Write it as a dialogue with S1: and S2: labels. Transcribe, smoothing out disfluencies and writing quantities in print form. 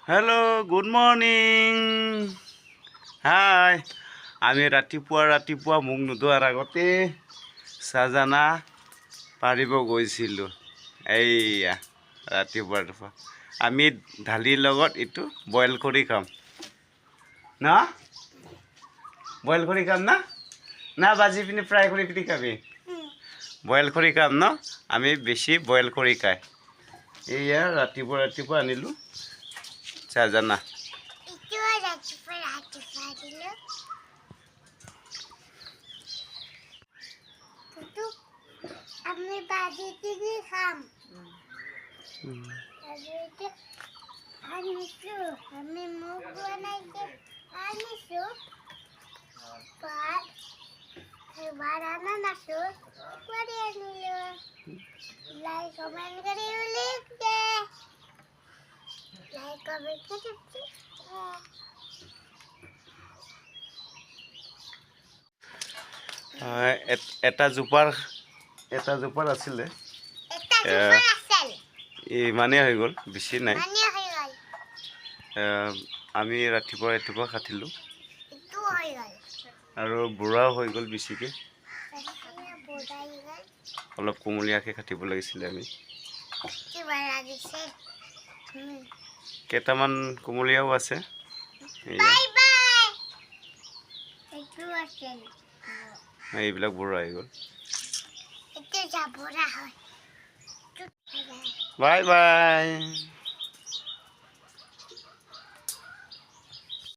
S1: Hello' good morning হাই আমি ৰাতিপুৱা মুখ নোধোৱাৰ আগতে চাজানা পাৰিব গৈছিলোঁ। এইয়া ৰাতিপুৱা আমি ঢালিৰ লগত এইটো বইল কৰি খাম না, বইল কৰি খাম না না ভাজি পিনি ফ্ৰাই কৰি পিনি খাবি? বইল কৰি খাম ন, আমি বেছি বইল কৰি খাই। এইয়া ৰাতিপুৱা আনিলোঁ চাজানা।
S2: আমি বাজি তিনি খাম। আমি মুখ বনাইছে আনিছো বানানাছো করে আনিলো। লাইক কমেন্ট করে লিখতে, লাইক কমেন্ট করে
S1: এটা জোপাৰ আছিলে, ইমানেই হৈ গ'ল, বেছি নাই। আমি ৰাতিপুৱা কাটিলোঁ আৰু বুঢ়াও হৈ গ'ল বেছিকৈ। অলপ কোমলীয়াকৈ কাটিব লাগিছিলে আমি। কেইটামান কোমলীয়াও আছে। এইবিলাক বুঢ়া হৈ গ'ল। Bye bye.